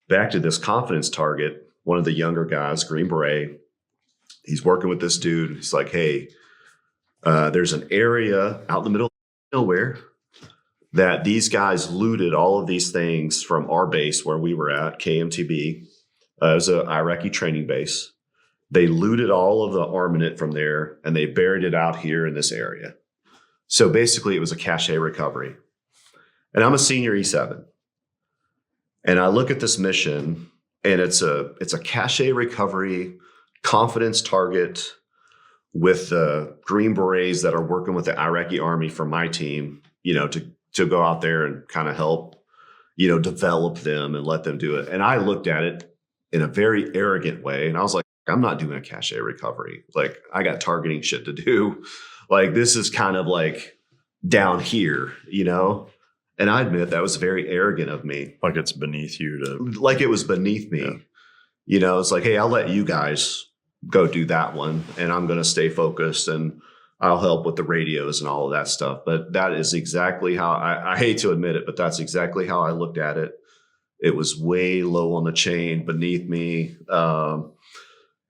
back to this confidence target, one of the younger guys, Green Beret, he's working with this dude. He's like, hey, there's an area out in the middle of nowhere that these guys looted all of these things from our base where we were at, KMTB. It was an Iraqi training base. They looted all of the armament from there, and they buried it out here in this area. So basically, it was a cache recovery. And I'm a senior E7. And I look at this mission, and it's a cache recovery confidence target with the Green Berets that are working with the Iraqi army from my team, to go out there and kind of help, develop them and let them do it. And I looked at it in a very arrogant way. And I was like, I'm not doing a cache recovery. Like, I got targeting shit to do. Like, this is kind of like down here, And I admit that was very arrogant of me. Like it's beneath you to... Like it was beneath me. Yeah. It's like, hey, I'll let you guys go do that one. And I'm going to stay focused and I'll help with the radios and all of that stuff. But that is exactly how, I hate to admit it, but that's exactly how I looked at it. It was way low on the chain beneath me. And,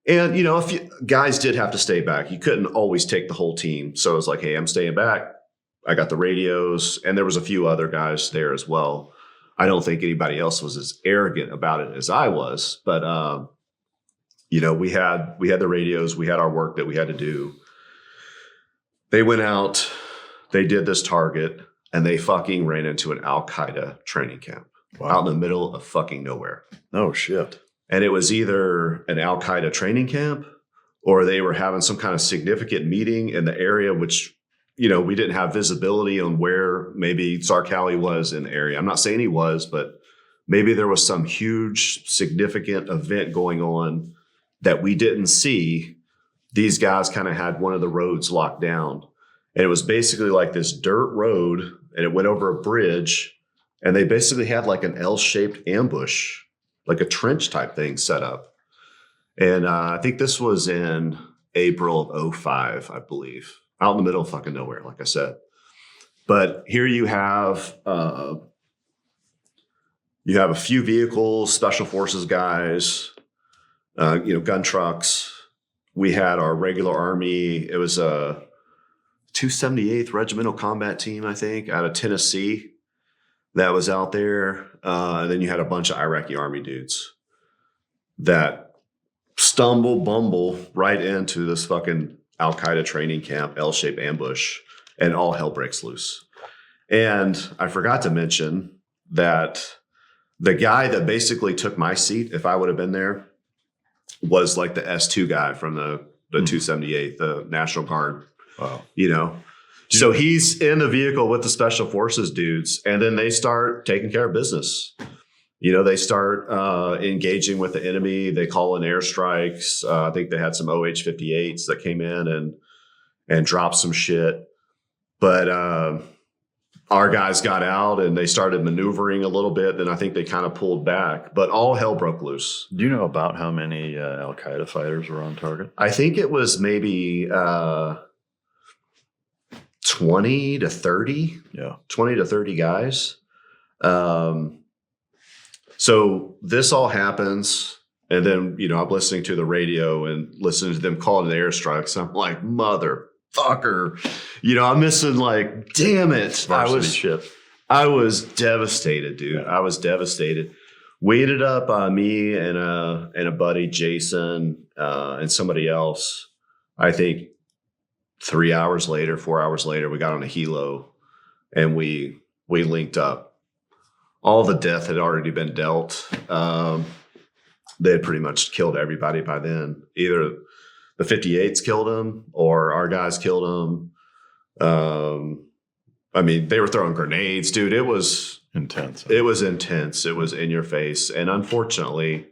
if you guys did have to stay back, you couldn't always take the whole team. So it was like, hey, I'm staying back. I got the radios, and there was a few other guys there as well. I don't think anybody else was as arrogant about it as I was, but we had the radios, we had our work that we had to do. They went out, they did this target, and they fucking ran into an Al-Qaeda training camp out in the middle of fucking nowhere. Oh shit. And it was either an Al-Qaeda training camp or they were having some kind of significant meeting in the area, which we didn't have visibility on where maybe Zarqawi was in the area. I'm not saying he was, but maybe there was some huge, significant event going on that we didn't see. These guys kind of had one of the roads locked down. And it was basically like this dirt road, and it went over a bridge. And they basically had like an L-shaped ambush, like a trench type thing set up. And I think this was in April of 2005, I believe. Out in the middle of fucking nowhere, like I said. But here you have a few vehicles, special forces guys, gun trucks. We had our regular army. It was a 278th Regimental Combat Team, I think, out of Tennessee that was out there. And then you had a bunch of Iraqi army dudes that bumble right into this fucking Al-Qaeda training camp, L-shaped ambush, and all hell breaks loose. And I forgot to mention that the guy that basically took my seat, if I would have been there, was like the S2 guy from the 278, the National Guard. Wow. So he's in the vehicle with the special forces dudes, and then they start taking care of business. They start engaging with the enemy. They call in airstrikes. I think they had some OH-58s that came in and dropped some shit. But our guys got out and they started maneuvering a little bit. Then I think they kind of pulled back. But all hell broke loose. Do you know about how many Al-Qaeda fighters were on target? I think it was maybe 20 to 30. Yeah. 20 to 30 guys. So this all happens, and then, I'm listening to the radio and listening to them calling the airstrikes. I'm like, motherfucker, I'm missing, like, damn it. I was devastated, dude. Yeah. I was devastated. We ended up, me and a buddy, Jason, and somebody else, I think 4 hours later, we got on a helo and we linked up. All the death had already been dealt. They had pretty much killed everybody by then. Either the 58s killed them or our guys killed them. They were throwing grenades, dude. It was intense. It was intense. It was in your face. And unfortunately,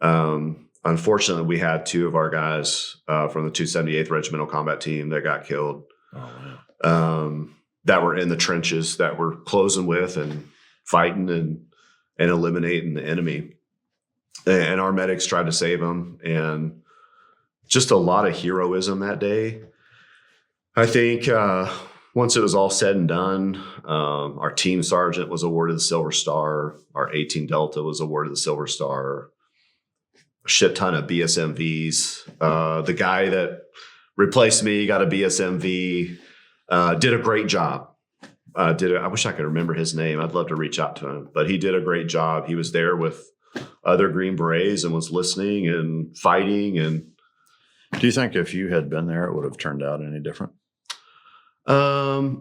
we had two of our guys from the 278th Regimental Combat Team that got killed. Oh, wow. That were in the trenches that we're closing with and fighting and eliminating the enemy. And our medics tried to save them. And just a lot of heroism that day. I think once it was all said and done, our team sergeant was awarded the Silver Star. Our 18 Delta was awarded the Silver Star. A shit ton of BSMVs. The guy that replaced me got a BSMV. Did a great job. I wish I could remember his name. I'd love to reach out to him, but he did a great job. He was there with other Green Berets and was listening and fighting. And Do you think if you had been there, it would have turned out any different? I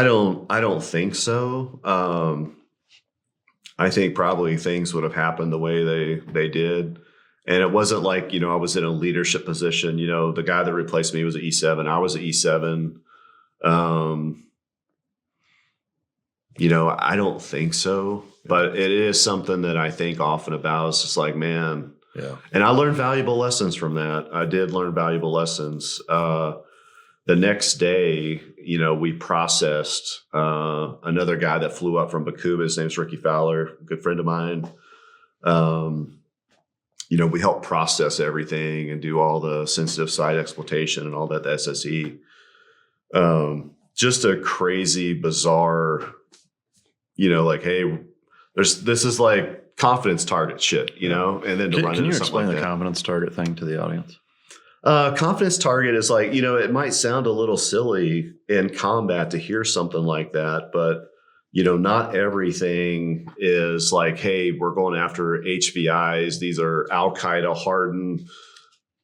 don't think so. I think probably things would have happened the way they did. And it wasn't like, I was in a leadership position. The guy that replaced me was an E7. I was an E7. I don't think so, but it is something that I think often about. It's just like, man. Yeah. And I learned valuable lessons from that. I did learn valuable lessons. The next day, we processed another guy that flew up from Bakuba. His name's Ricky Fowler, a good friend of mine. We helped process everything and do all the sensitive site exploitation and all that, the SSE. Just a crazy, bizarre, like, hey, this is like confidence target shit, and then to run Can you into something explain like the that. confidence target thing to the audience? Confidence target is like, it might sound a little silly in combat to hear something like that, but, not everything is like, hey, we're going after HVIs. These are Al-Qaeda hardened,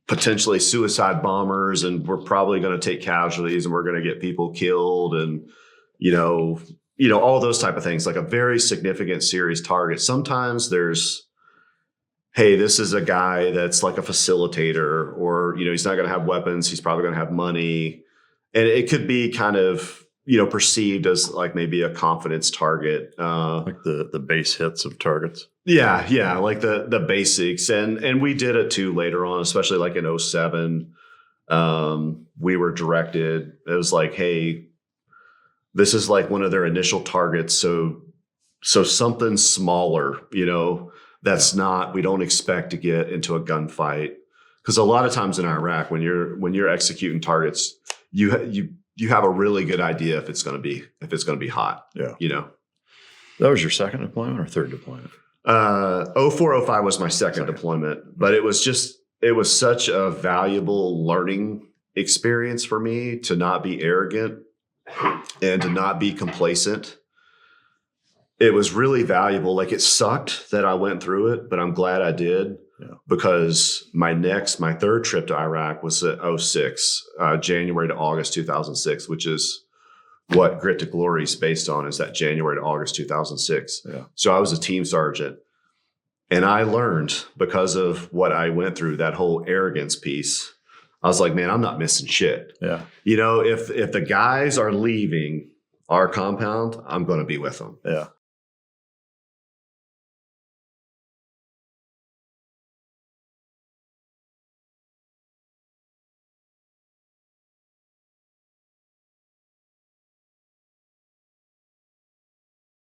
potentially suicide bombers, and we're probably going to take casualties and we're going to get people killed and, all those type of things, like a very significant serious target. Sometimes there's, hey, this is a guy that's like a facilitator, or, he's not going to have weapons. He's probably going to have money. And it could be kind of, perceived as like maybe a confidence target. Like the base hits of targets? Yeah. Like the basics. And we did it too later on, especially like in 07. We were directed. It was like, hey, this is like one of their initial targets. So something smaller, that's not, we don't expect to get into a gunfight. Because a lot of times in Iraq, when you're executing targets, you have a really good idea if it's going to be hot. Yeah. That was your second deployment or third deployment? 0405 was my second deployment, but it was such a valuable learning experience for me to not be arrogant and to not be complacent. It was really valuable. Like, it sucked that I went through it, but I'm glad I did. Yeah. Because my third trip to Iraq was at 06, January to August 2006, which is what Grit to Glory is based on, is that January to August 2006. Yeah. So I was a team sergeant, and I learned, because of what I went through, that whole arrogance piece. I was like, man, I'm not missing shit. Yeah. If the guys are leaving our compound, I'm going to be with them. Yeah.